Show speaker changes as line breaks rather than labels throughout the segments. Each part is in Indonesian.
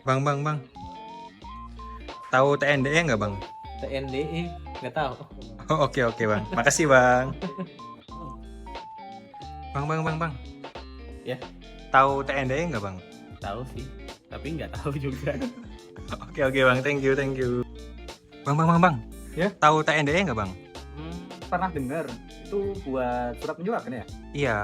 Bang. Tahu TNDE nggak, Bang?
TNDE nggak tahu.
Oh, oke, Bang. Makasih, Bang. Bang.
Ya,
Tahu TNDE nggak, Bang?
tahu sih, tapi nggak tahu juga.
Oke, Bang. Thank you. Bang.
Ya?
Tahu TNDE nggak, Bang?
Pernah dengar itu buat surat menyurat kan ya?
Iya.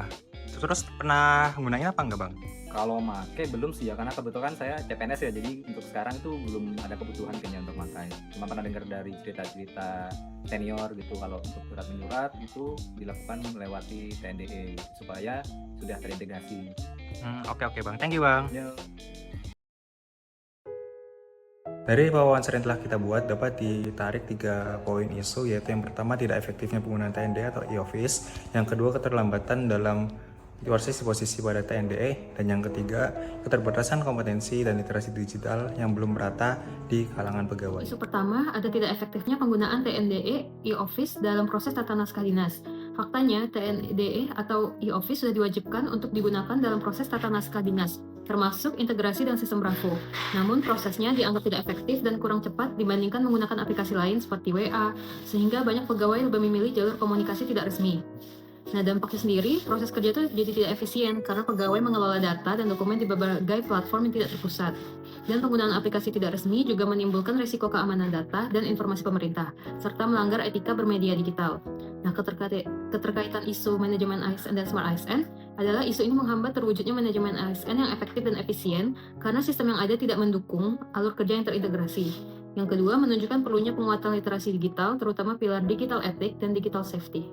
Terus pernah gunain apa nggak, Bang?
Kalau make belum sih ya, karena kebetulan saya CPNS ya, jadi untuk sekarang itu belum ada kebutuhan kayaknya untuk makai. Cuma pernah dengar dari cerita-cerita senior gitu, kalau untuk surat menyurat itu dilakukan melewati TNDE supaya sudah terintegrasi.
Oke, Bang. Thank you, Bang.
Ya.
Dari wawancara yang telah kita buat dapat ditarik 3 poin isu, yaitu yang pertama tidak efektifnya penggunaan TNDE atau e-office, yang kedua keterlambatan dalam posisi pada TNDE, dan yang ketiga keterbatasan kompetensi dan literasi digital yang belum merata di kalangan pegawai.
Isu pertama, ada tidak efektifnya penggunaan TNDE e-office dalam proses tata naskah dinas. Faktanya, TNDE atau e-office sudah diwajibkan untuk digunakan dalam proses tata naskah dinas, termasuk integrasi dan sistem Bravo. Namun prosesnya dianggap tidak efektif dan kurang cepat dibandingkan menggunakan aplikasi lain seperti WA, sehingga banyak pegawai lebih memilih jalur komunikasi tidak resmi. Nah, dampaknya sendiri, proses kerja itu jadi tidak efisien karena pegawai mengelola data dan dokumen di berbagai platform yang tidak terpusat. Dan penggunaan aplikasi tidak resmi juga menimbulkan risiko keamanan data dan informasi pemerintah, serta melanggar etika bermedia digital. Nah, keterkaitan isu manajemen ASN dan Smart ASN adalah isu ini menghambat terwujudnya manajemen ASN yang efektif dan efisien karena sistem yang ada tidak mendukung alur kerja yang terintegrasi. Yang kedua, menunjukkan perlunya penguatan literasi digital, terutama pilar digital ethic dan digital safety.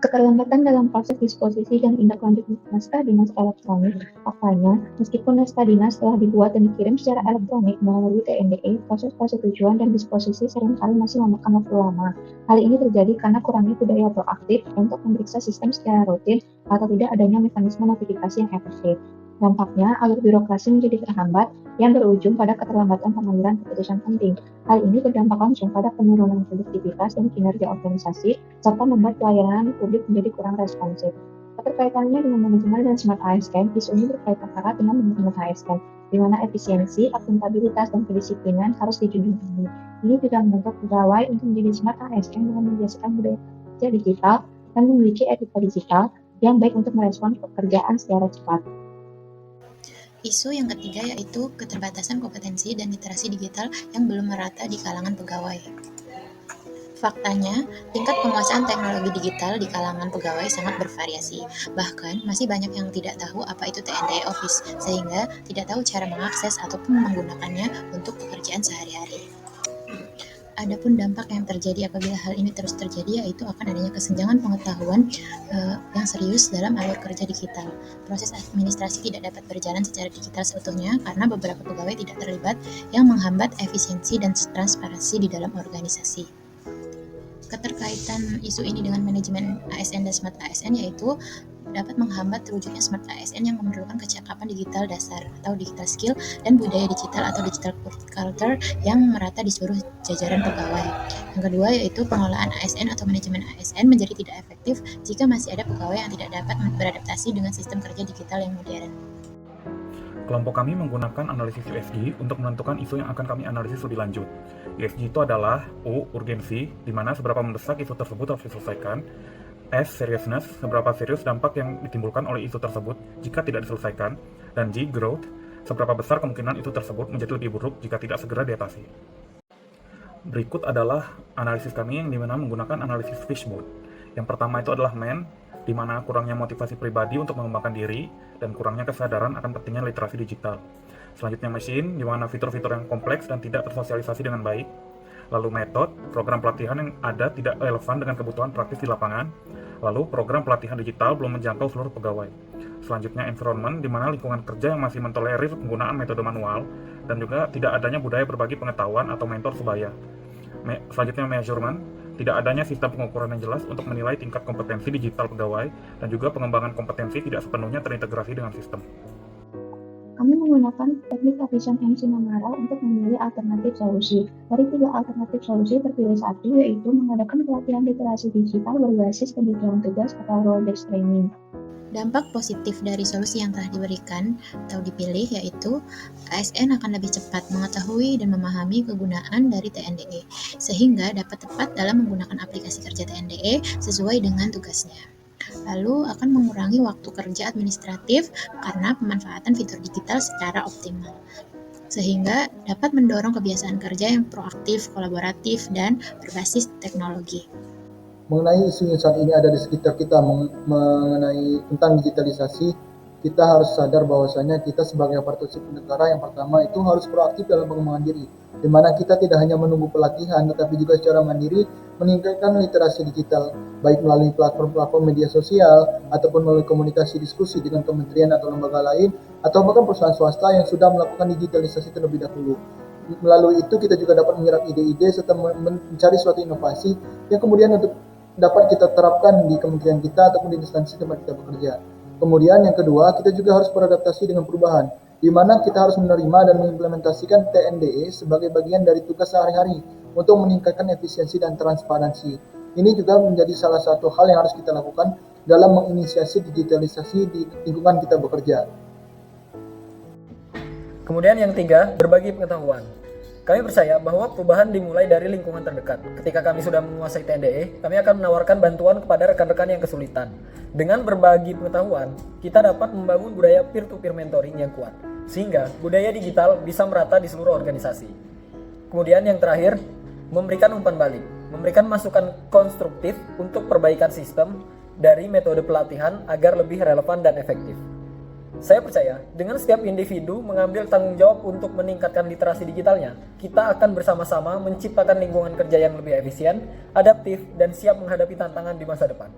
Keterlambatan dalam proses disposisi dan tindak lanjut naskah dinas elektronik. Faktanya, meskipun naskah dinas telah dibuat dan dikirim secara elektronik melalui TNDE, proses persetujuan dan disposisi seringkali masih memakan waktu lama. Hal ini terjadi karena kurangnya budaya proaktif untuk memeriksa sistem secara rutin atau tidak adanya mekanisme notifikasi yang efektif. Dampaknya, alur birokrasi menjadi terhambat yang berujung pada keterlambatan pengambilan keputusan penting. Hal ini berdampak langsung pada penurunan produktivitas dan kinerja organisasi, serta membuat pelayanan publik menjadi kurang responsif. Keterkaitannya dengan manajemen dan smart ASN, isu ini berkaitan erat dengan manajemen ASN, di mana efisiensi, akuntabilitas, dan kedisiplinan harus dijunjung tinggi. Ini juga membentuk pegawai untuk menjadi smart ASN dengan membiasakan budaya kerja digital dan memiliki etika digital yang baik untuk merespons pekerjaan secara cepat.
Isu yang ketiga yaitu keterbatasan kompetensi dan literasi digital yang belum merata di kalangan pegawai. Faktanya, tingkat penguasaan teknologi digital di kalangan pegawai sangat bervariasi. Bahkan, masih banyak yang tidak tahu apa itu TNDE Office, sehingga tidak tahu cara mengakses ataupun menggunakannya untuk pekerjaan sehari-hari. Adapun dampak yang terjadi apabila hal ini terus terjadi yaitu akan adanya kesenjangan pengetahuan yang serius dalam alur kerja digital. Proses administrasi tidak dapat berjalan secara digital seutuhnya karena beberapa pegawai tidak terlibat yang menghambat efisiensi dan transparansi di dalam organisasi. Keterkaitan isu ini dengan manajemen ASN dan Smart ASN yaitu dapat menghambat terwujudnya Smart ASN yang memerlukan kecakapan digital dasar atau digital skill dan budaya digital atau digital culture yang merata di seluruh jajaran pegawai. Yang kedua yaitu pengelolaan ASN atau manajemen ASN menjadi tidak efektif jika masih ada pegawai yang tidak dapat beradaptasi dengan sistem kerja digital yang modern.
Kelompok kami menggunakan analisis USG untuk menentukan isu yang akan kami analisis lebih lanjut. USG itu adalah U, urgensi, di mana seberapa mendesak isu tersebut harus diselesaikan. S, seriousness, seberapa serius dampak yang ditimbulkan oleh isu tersebut jika tidak diselesaikan. Dan G, growth, seberapa besar kemungkinan isu tersebut menjadi lebih buruk jika tidak segera diatasi. Berikut adalah analisis kami yang dimana menggunakan analisis fishbone. Yang pertama itu adalah man, di mana kurangnya motivasi pribadi untuk mengembangkan diri dan kurangnya kesadaran akan pentingnya literasi digital. Selanjutnya machine, di mana fitur-fitur yang kompleks dan tidak tersosialisasi dengan baik. Lalu method, program pelatihan yang ada tidak relevan dengan kebutuhan praktis di lapangan. Lalu program pelatihan digital belum menjangkau seluruh pegawai. Selanjutnya environment, di mana lingkungan kerja yang masih mentolerir penggunaan metode manual dan juga tidak adanya budaya berbagi pengetahuan atau mentor sebaya. Selanjutnya measurement, tidak adanya sistem pengukuran yang jelas untuk menilai tingkat kompetensi digital pegawai dan juga pengembangan kompetensi tidak sepenuhnya terintegrasi dengan sistem.
Kami menggunakan teknik efisiensi Sinamara untuk memilih alternatif solusi. Dari 3 alternatif solusi terpilih satu, yaitu mengadakan pelatihan literasi digital berbasis kebutuhan tugas atau role-based training.
Dampak positif dari solusi yang telah diberikan atau dipilih yaitu ASN akan lebih cepat mengetahui dan memahami kegunaan dari TNDE, sehingga dapat tepat dalam menggunakan aplikasi kerja TNDE sesuai dengan tugasnya. Lalu akan mengurangi waktu kerja administratif karena pemanfaatan fitur digital secara optimal, sehingga dapat mendorong kebiasaan kerja yang proaktif, kolaboratif, dan berbasis teknologi.
Mengenai isu yang saat ini ada di sekitar kita mengenai tentang digitalisasi, kita harus sadar bahwasanya kita sebagai aparatur sipil negara yang pertama itu harus proaktif dalam pengembangan diri, di mana kita tidak hanya menunggu pelatihan tetapi juga secara mandiri meningkatkan literasi digital, baik melalui platform-platform media sosial ataupun melalui komunikasi diskusi dengan kementerian atau lembaga lain atau bahkan perusahaan swasta yang sudah melakukan digitalisasi terlebih dahulu. Melalui itu kita juga dapat menyerap ide-ide serta mencari suatu inovasi yang kemudian untuk dapat kita terapkan di kementerian kita ataupun di instansi tempat kita bekerja. Kemudian yang kedua, kita juga harus beradaptasi dengan perubahan, di mana kita harus menerima dan mengimplementasikan TNDE sebagai bagian dari tugas sehari-hari untuk meningkatkan efisiensi dan transparansi. Ini juga menjadi salah satu hal yang harus kita lakukan dalam menginisiasi digitalisasi di lingkungan kita bekerja.
Kemudian yang ketiga, berbagi pengetahuan. Kami percaya bahwa perubahan dimulai dari lingkungan terdekat. Ketika kami sudah menguasai TNDE, kami akan menawarkan bantuan kepada rekan-rekan yang kesulitan. Dengan berbagi pengetahuan, kita dapat membangun budaya peer-to-peer mentoring yang kuat, sehingga budaya digital bisa merata di seluruh organisasi. Kemudian yang terakhir, memberikan umpan balik, memberikan masukan konstruktif untuk perbaikan sistem dari metode pelatihan agar lebih relevan dan efektif. Saya percaya, dengan setiap individu mengambil tanggung jawab untuk meningkatkan literasi digitalnya, kita akan bersama-sama menciptakan lingkungan kerja yang lebih efisien, adaptif, dan siap menghadapi tantangan di masa depan.